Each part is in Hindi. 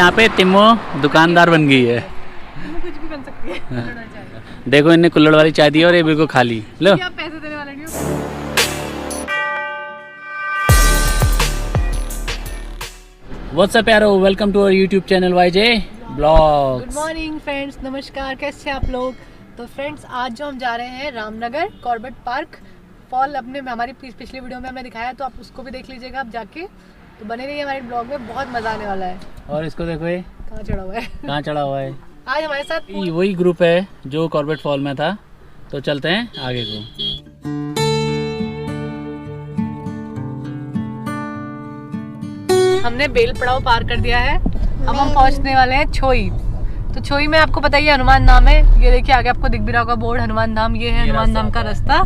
यहाँ पे तिमो दुकानदार बन गई है। कुछ भी बन सकती है। देखो इन्हें कुल्हड़ वाली चाय दी है और ये बिल्कुल खाली। लो आप पैसे देने वाले नहीं हो। व्हाट्स अप यारो, welcome to our YouTube channel YJ blogs. Good morning friends, नमस्कार, कैसे हैं आप लोग। तो फ्रेंड्स आज जो हम जा रहे हैं रामनगर कॉर्बेट पार्क फॉल, अपने हमारी पिछली वीडियो में हमने दिखाया, तो आप उसको भी देख लीजिएगा आप जाके। तो बने रहिए हमारे ब्लॉग में, बहुत मज़ा आने वाला है। और इसको देखो ये कहाँ चढ़ा हुआ है। कहाँ चढ़ा हुआ है। आज हमारे साथ वही ग्रुप है जो कॉर्बेट फॉल में था। तो चलते हैं आगे को। हमने बेल पड़ाव पार कर दिया है। अब हम पहुंचने वाले हैं छोई। तो छोई में आपको पता ही है हनुमान धाम है। ये देखिए आगे आपको दिख भी रहा होगा बोर्ड हनुमान धाम। ये है हनुमान धाम का रास्ता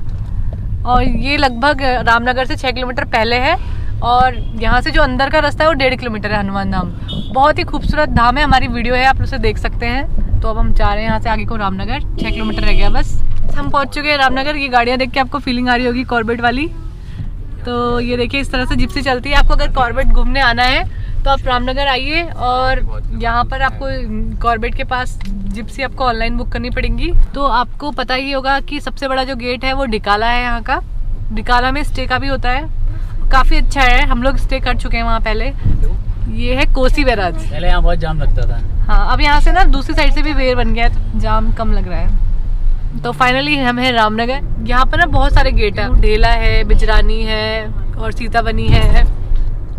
और ये लगभग रामनगर से 6 किलोमीटर पहले है। और यहाँ से जो अंदर का रास्ता है वो 1.5 किलोमीटर है हनुमान धाम। बहुत ही खूबसूरत धाम है, हमारी वीडियो है, आप उसे देख सकते हैं। तो अब हम जा रहे हैं यहाँ से आगे को रामनगर। 6 किलोमीटर रह गया बस, हम पहुँच चुके हैं रामनगर। ये गाड़ियाँ देख के आपको फीलिंग आ रही होगी कॉर्बेट वाली। तो ये देखिए इस तरह से जिप्सी चलती है। आपको अगर कॉर्बेट घूमने आना है तो आप रामनगर आइए और यहाँ पर आपको कॉर्बेट के पास जिप्सी आपको ऑनलाइन बुक करनी पड़ेगी। तो आपको पता ही होगा कि सबसे बड़ा जो गेट है वो डिकाला है यहाँ का। डिकाला में स्टे का भी होता है, काफ़ी अच्छा है, हम लोग स्टे कर चुके हैं वहाँ पहले। ये है कोसी बैराज। पहले यहाँ बहुत जाम लगता था। हाँ, अब यहाँ से ना दूसरी साइड से भी वेयर बन गया है तो जाम कम लग रहा है। तो फाइनली हम हैं रामनगर। यहाँ पर ना बहुत सारे गेट हैं, ढेला है, बिजरानी है और सीताबनी है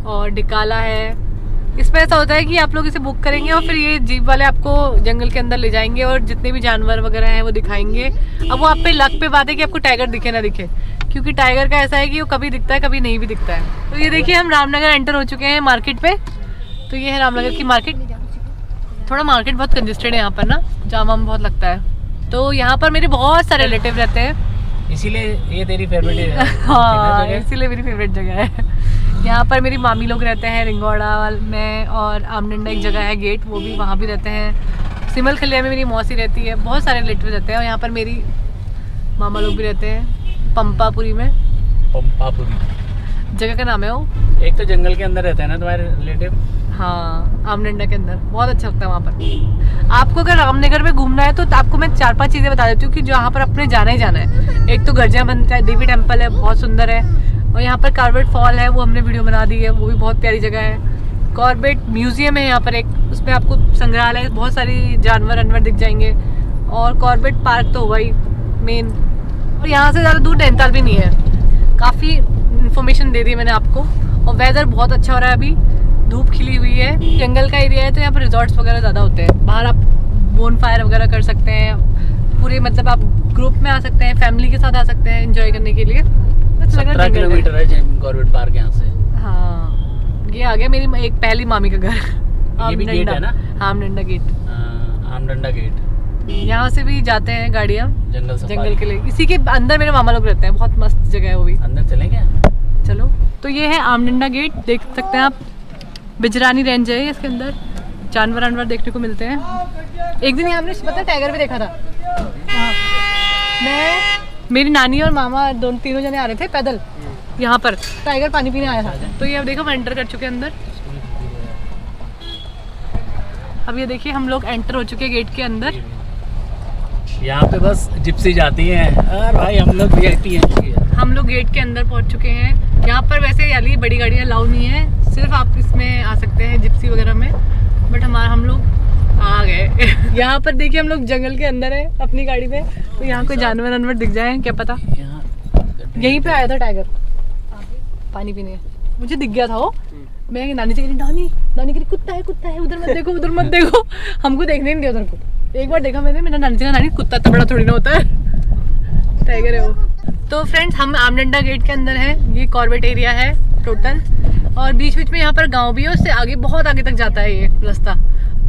और डिकाला है। इसमें ऐसा होता है कि आप लोग इसे बुक करेंगे और फिर ये जीप वाले आपको जंगल के अंदर ले जाएंगे और जितने भी जानवर वगैरह हैं वो दिखाएंगे। अब वो आप पे लक पे बात है कि आपको टाइगर दिखे ना दिखे, क्योंकि टाइगर का ऐसा है कि वो कभी दिखता है कभी नहीं भी दिखता है। तो ये देखिए हम रामनगर एंटर हो चुके हैं मार्केट पे। तो ये है रामनगर की मार्केट। थोड़ा मार्केट बहुत कंजेस्टेड है यहाँ पर ना, जाम वाम बहुत लगता है। तो यहाँ पर मेरे बहुत सारे रिलेटिव रहते हैं, इसीलिए ये तेरी फेवरेट है। हाँ, इसीलिए मेरी फेवरेट जगह है। यहाँ पर मेरी मामी लोग रहते हैं रिंगौड़ा में, और आमडंडा एक जगह है गेट, वो भी वहाँ भी रहते हैं। सिमल खलिया में मेरी मौसी रहती है, बहुत सारे रिलेटिव रहते हैं। और यहाँ पर मेरी मामा लोग भी रहते हैं पंपापुरी में। पंपापुरी जगह का नाम है वो। एक तो जंगल के अंदर रहते हैं ना तुम्हारे रिलेटिव। हाँ, आमडंडा के अंदर बहुत अच्छा लगता है वहाँ पर। आपको अगर रामनगर में घूमना है तो आपको मैं 4-5 चीज़ें बता देती हूँ कि जहाँ पर अपने जाना ही जाना है। एक तो गर्जियाबंद देवी टेम्पल है, बहुत सुंदर है। और यहाँ पर कॉर्बेट फॉल है, वो हमने वीडियो बना दी है, वो भी बहुत प्यारी जगह है। कॉर्बेट म्यूजियम है यहाँ पर एक, उसमें आपको संग्रहालय बहुत सारी जानवर दिख जाएंगे। और कॉर्बेट पार्क तो हुआ ही मेन। और यहाँ से ज़्यादा दूर नैनीताल भी नहीं है। काफ़ी इन्फॉर्मेशन दे दी मैंने आपको। और वेदर बहुत अच्छा हो रहा है, अभी धूप खिली हुई है, जंगल का एरिया है, तो यहाँ पर रिजॉर्ट्स वगैरह ज़्यादा होते हैं। बाहर आप बोन फायर वगैरह कर सकते हैं पूरे, मतलब आप ग्रुप में आ सकते हैं, फैमिली के साथ आ सकते हैं एंजॉय करने के लिए। 17 किलोमीटर है कॉर्बेट पार्क यहाँ से। हाँ, ये आ गया मेरी एक पहली मामी का घर। ये भी गेट है ना? आमडंडा गेट। आमडंडा गेट। यहाँ से भी जाते हैं गाड़ियाँ जंगल के लिए। इसी के अंदर मेरे मामा लोग रहते हैं, बहुत मस्त जगह है वो भी। अंदर चलेंगे चलो। तो ये है आमडंडा गेट, देख सकते हैं आप। बिजरानी रेंज है इसके अंदर, जानवर देखने को मिलते हैं। एक दिन हमने पता टाइगर भी देखा था। मैं, मेरी नानी और मामा तीनों जने आ रहे थे पैदल यहाँ पर, टाइगर पानी पीने आया था। तो ये अब देखो हम एंटर कर चुके हैं अंदर। अब ये देखिए हम लोग एंटर हो चुके हैं गेट के अंदर। यहाँ पे बस जिप्सी जाती है और भाई हम लोग वीआईपी हैं। हम लोग गेट के अंदर पहुँच चुके हैं। यहाँ पर वैसे याली बड़ी गाड़ियाँ अलाउ नहीं है, सिर्फ आप इसमें आ सकते हैं जिप्सी वगैरह में। बट हम लोग आ गए। यहाँ पर देखिए हम लोग जंगल के अंदर है अपनी गाड़ी में। तो यहाँ कोई जानवर दिख जाए क्या पता। यहीं पे आया था टाइगर पानी पीने, मुझे दिख गया था वो। मैं नानी से कह रही, नानी कह कुत्ता है उधर मत देखो। हमको देखने नहीं दिया उधर को। एक बार देखा मैंने, मेरा नानी से कहा, नानी कुत्ता इतना बड़ा थोड़ी ना होता है, टाइगर है वो। तो फ्रेंड्स हम आमडंडा गेट के अंदर हैं। ये कॉर्बेट एरिया है टोटल, और बीच में यहाँ पर गांव भी है, उससे आगे बहुत आगे तक जाता है ये रास्ता।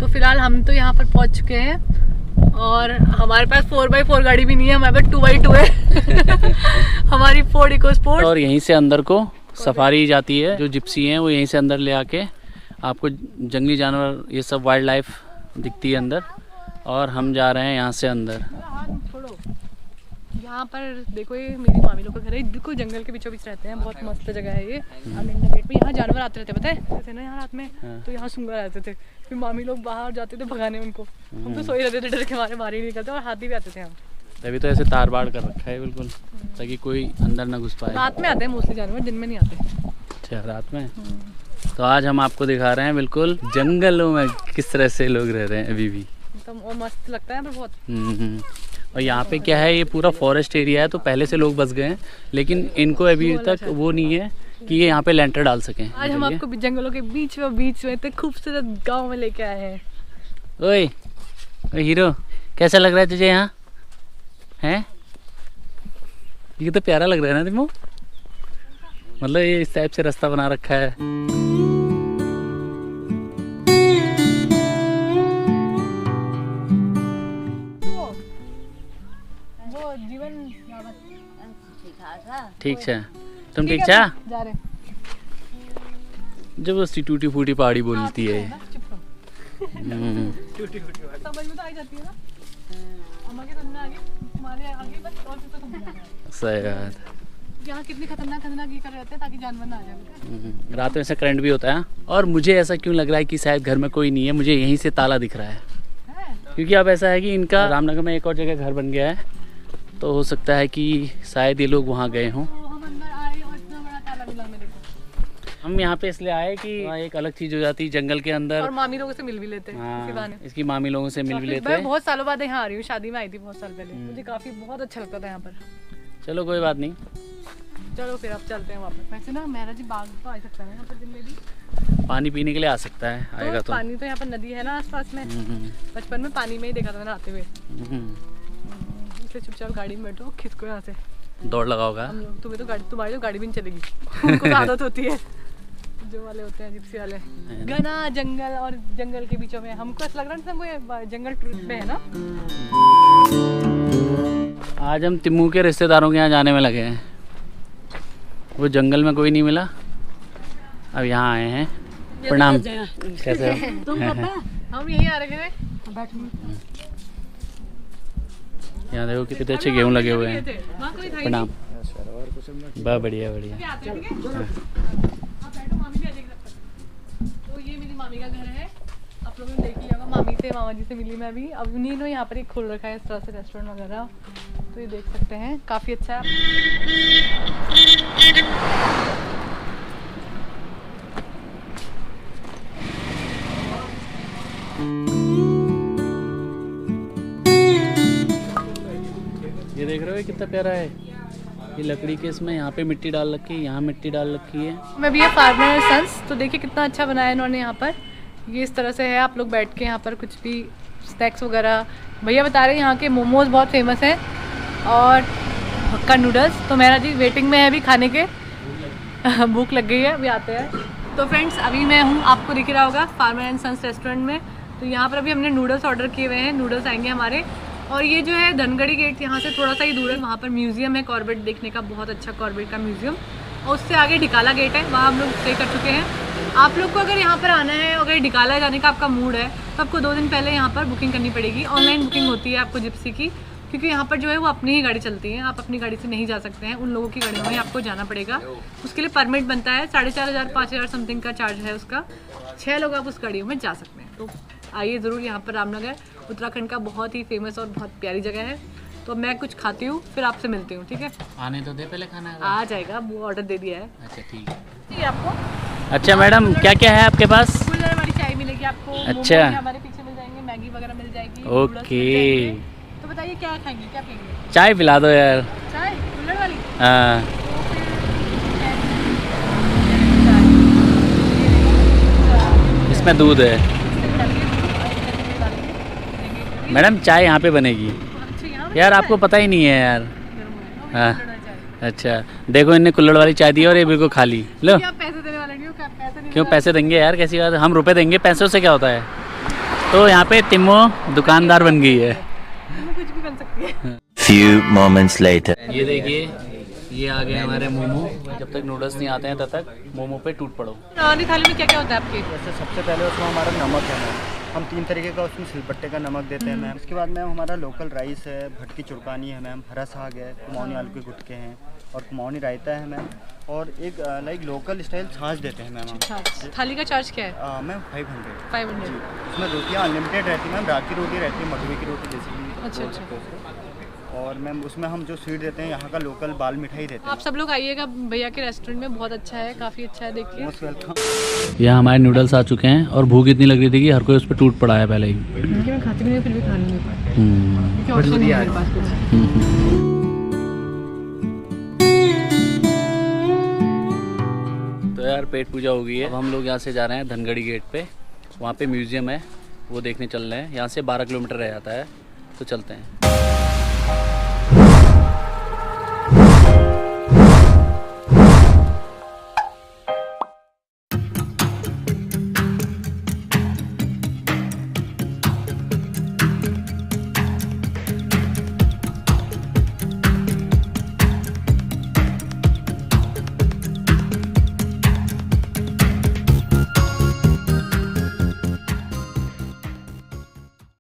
तो फिलहाल हम तो यहाँ पर पहुँच चुके हैं और हमारे पास 4x4 गाड़ी भी नहीं है, हमारे पास 2x2 है। हमारी फोर्ड इको स्पोर्ट। और यहीं से अंदर को सफारी जाती है, जो जिप्सी हैं वो यहीं से अंदर ले आके आपको जंगली जानवर ये सब वाइल्ड लाइफ दिखती है अंदर। और हम जा रहे हैं यहाँ से अंदर। यहाँ पर देखो ये मेरी मामी लोग का घर है, बिल्कुल जंगल के बीचों बीच रहते हैं, बहुत मस्त जगह है ये। अमिंदा गेट पे यहाँ जानवर आते रहते, पता है थे ना यहाँ रात में, तो यहाँ सुंगर आते थे, फिर मामी लोग बाहर जाते थे भगाने उनको, हम तो सोए रहते थे डर के मारे, बाहर ही नहीं निकलते, और हाथी भी आते थे यहाँ। अभी तो ऐसे तार बाड़ कर रखा है बिल्कुल, ताकि कोई अंदर ना घुस पाए। रात में आते हैं मोस्टली जानवर, दिन में नहीं आते। अच्छा, रात में। तो आज हम आपको दिखा रहे हैं बिल्कुल जंगलों में किस तरह से लोग रह रहे हैं अभी भी, तो और मस्त लगता है पर बहुत। और यहाँ पे क्या है, ये पूरा फॉरेस्ट एरिया है, तो पहले से लोग बस गए हैं, लेकिन इनको अभी तक वो नहीं है कि ये यहाँ पे लेंटर डाल सकें। आज हम आपको जंगलों के बीच में इतने खूबसूरत गांव में लेके आए हैं। ओए हीरो, कैसा लग रहा है तुझे यहाँ हैं? ये तो प्यारा लग रहा है ना तुमको, मतलब ये इस टाइप से रास्ता बना रखा है। वो जीवन ठीक है, तुम ठीक छा? जा रहे जब वो टूटी फूटी पहाड़ी बोलती है। समझ में तो आ जाती है ना, अम्मा के समझ में आ गई, तुम्हारे आगे बस और तो समझ आ गया। सही बात। यहाँ कितनी खतरनाक ये कर रहे थे ताकि जानवर ना आ जाए। रात में ऐसा करंट भी होता है, और मुझे ऐसा क्यों लग रहा है कि शायद घर में कोई नहीं है, मुझे यहीं से ताला दिख रहा है, क्योंकि अब ऐसा है कि इनका रामनगर में एक और जगह घर बन गया है, तो हो सकता है कि शायद ये लोग वहाँ गए हों। हम अंदर आए और इतना बड़ा ताला मिला मेरे को। हम यहाँ पे इसलिए आए कि वहाँ एक अलग चीज़ हो जाती है जंगल के अंदर, और मामी लोगों से मिल भी लेते हैं इसी बहाने। इसकी मामी लोगों से मिल भी लेते मैं हैं। बहुत सालों बाद यहाँ आ रही हूँ, शादी में आई थी बहुत साल पहले, मुझे काफी बहुत अच्छा लगता था यहाँ पर। चलो कोई बात नहीं, चलो फिर अब चलते हैं वापस। वैसे ना मेहरा जी बाग तो आ सकता है यहाँ पर दिन में भी, पानी पीने के लिए आ सकता है, आएगा तो। पानी तो यहाँ पर नदी है ना आसपास में, बचपन में पानी में ही देखा था मैंने आते हुए, इसलिए चुपचाप गाड़ी में बैठो, खिसको यहाँ से दौड़ लगाओगा। हम लोग, तुम्हें तो गाड़ी, तुम्हारी तो गाड़ी भी नहीं चलेगी, उनको तो आदत होती है, जो वाले होते हैं जिप्सी वाले। घना जंगल और जंगल के बीचों में, हमको ऐसा लग रहा है हमको जंगल ट्रिप पे है ना। आज हम तिम्मू के रिश्तेदारों के यहाँ जाने में लगे हैं, वो जंगल में कोई नहीं मिला, अब यहाँ आए हैं। प्रणाम, कैसे हो? तुम हम यहीं आ रहे थे। यहाँ देखो कितने अच्छे गेहूँ लगे हुए हैं। वहाँ कोई था ही प्रणाम, बहुत बढ़िया बढ़िया। नहीं। आते हैं, ठीक है? आप बैठो, मामी भी आ जाएगी तब तक। तो ये मेरी मामी का घर है, आप लोगों ने देख लिया होगा, मामी से मामा जी से मिली मैं अभी। अब उन्हीं ने यहाँ पर एक खोल रखा है इस तरह से रेस्टोरेंट वगैरह, तो ये देख सकते हैं, काफ़ी अच्छा है। ये देख रहे हो कितना प्यारा है, ये लकड़ी के इसमें यहाँ पे मिट्टी डाल रखी है, यहाँ मिट्टी डाल रखी है। मैं भी ये फार्मर सन्स, तो देखिए कितना अच्छा बनाया इन्होंने यहाँ पर। ये इस तरह से है, आप लोग बैठ के यहाँ पर कुछ भी स्नैक्स वगैरह, भैया बता रहे हैं यहाँ के मोमोज बहुत फेमस हैं और हक्का नूडल्स। तो मेरा जी वेटिंग में है अभी खाने के, भूख लग गई है, अभी आते हैं। तो फ्रेंड्स अभी मैं हूँ, आपको दिख रहा होगा, फार्मर एंड सन्स रेस्टोरेंट में। तो यहाँ पर अभी हमने नूडल्स ऑर्डर किए हुए हैं, नूडल्स आएंगे हमारे। और ये जो है धनगढ़ी गेट यहाँ से थोड़ा सा ही दूर है, वहाँ पर म्यूजियम है कॉर्बेट देखने का, बहुत अच्छा कॉर्बेट का म्यूजियम। और उससे आगे ढिकाला गेट है, वहाँ हम लोग स्टे कर चुके हैं। आप लोग को अगर यहाँ पर आना है, अगर ढिकाला जाने का आपका मूड है, तो आपको 2 दिन पहले यहाँ पर बुकिंग करनी पड़ेगी। ऑनलाइन बुकिंग होती है आपको जिप्सी की, क्योंकि यहाँ पर जो है वो अपनी ही गाड़ी चलती है, आप अपनी गाड़ी से नहीं जा सकते हैं, उन लोगों की गाड़ियों में आपको जाना पड़ेगा। उसके लिए परमिट बनता है, 4500 5000 समथिंग का चार्ज है उसका। 6 लोग आप उस गाड़ियों में जा सकते हैं। तो आइए ज़रूर, यहाँ पर रामनगर उत्तराखंड का बहुत ही फेमस और बहुत प्यारी जगह है। तो मैं कुछ खाती हूँ, फिर आपसे मिलती हूँ, ठीक है? आने तो दे पहले खाना। आ जाएगा, वो ऑर्डर दे दिया है। अच्छा ठीक है। ठीक है आपको। अच्छा मैडम, क्या क्या है आपके पास? कूलर वाली चाय मिलेगी आपको, अच्छा, मोमोज हमारे पीछे मिल जाएंगे, मैगी वगैरह मिल जाएगी। ओके, तो बताइए क्या खाएंगे, क्या पिएंगे? चाय पिला दो यार। चाय कूलर वाली? हाँ, इसमें दूध है। मैडम चाय यहाँ पे बनेगी यार, आपको पता ही नहीं है यार। हाँ अच्छा, देखो इनने कुल्हड़ वाली चाय दी और ये बिल्कुल खाली। लो, पैसे देने वाले नहीं हो, पैसे नहीं क्यों पैसे देंगे यार, कैसी बात है, हम रुपए देंगे, पैसों से क्या होता है। तो यहाँ पे तिम्मो दुकानदार बन गई है, कुछ भी बन सकती है। Few moments later. ये देखिए, ये आ गए हमारे मोमो। जब तक नूडल्स नहीं आते हैं तब तक मोमो पे टूट पड़ो। नॉर्मली थाली में क्या क्या होता है आपके? वैसे सबसे पहले उसमें हमारा नमक है, हम 3 तरीके का उसमें सिलबट्टे का नमक देते हैं मैम। उसके बाद मैम हमारा लोकल राइस है, भटकी चुरकानी है मैम, हरा साग है, कुमाऊनी आलू के गुटके हैं और कुमाऊनी रायता है मैम, और एक लाइक लोकल स्टाइल छाछ देते हैं मैम हम। अच्छा, थाली का चार्ज क्या है? मैम 500। 500। उसमें रोटियाँ अनलिमिटेड रहती हैं मैम, रात की रोटी रहती है, मकई की रोटी जैसे कि अच्छा, बोल अच्छा। सकते हो उसको। और मैम उसमें हम जो स्वीट देते हैं यहाँ का लोकल बाल मिठाई देते आप हैं। सब लोग आइएगा भैया के रेस्टोरेंट में, बहुत अच्छा है, काफ़ी अच्छा है, देखिए। Most welcome. यहाँ हमारे नूडल्स आ चुके हैं और भूख इतनी लग रही थी कि हर कोई उस पर टूट पड़ा है पहले ही। मैं खाती नहीं हूँ, फिर भी खा लूँगी, क्योंकि ऑप्शन नहीं है मेरे पास कुछ। तो यार पेट पूजा हो गई है। अब हम लोग यहाँ से जा रहे हैं धनगढ़ी गेट पे, वहाँ पे म्यूज़ियम है, वो देखने चल रहे हैं। यहाँ से 12 किलोमीटर रह जाता है, तो चलते हैं।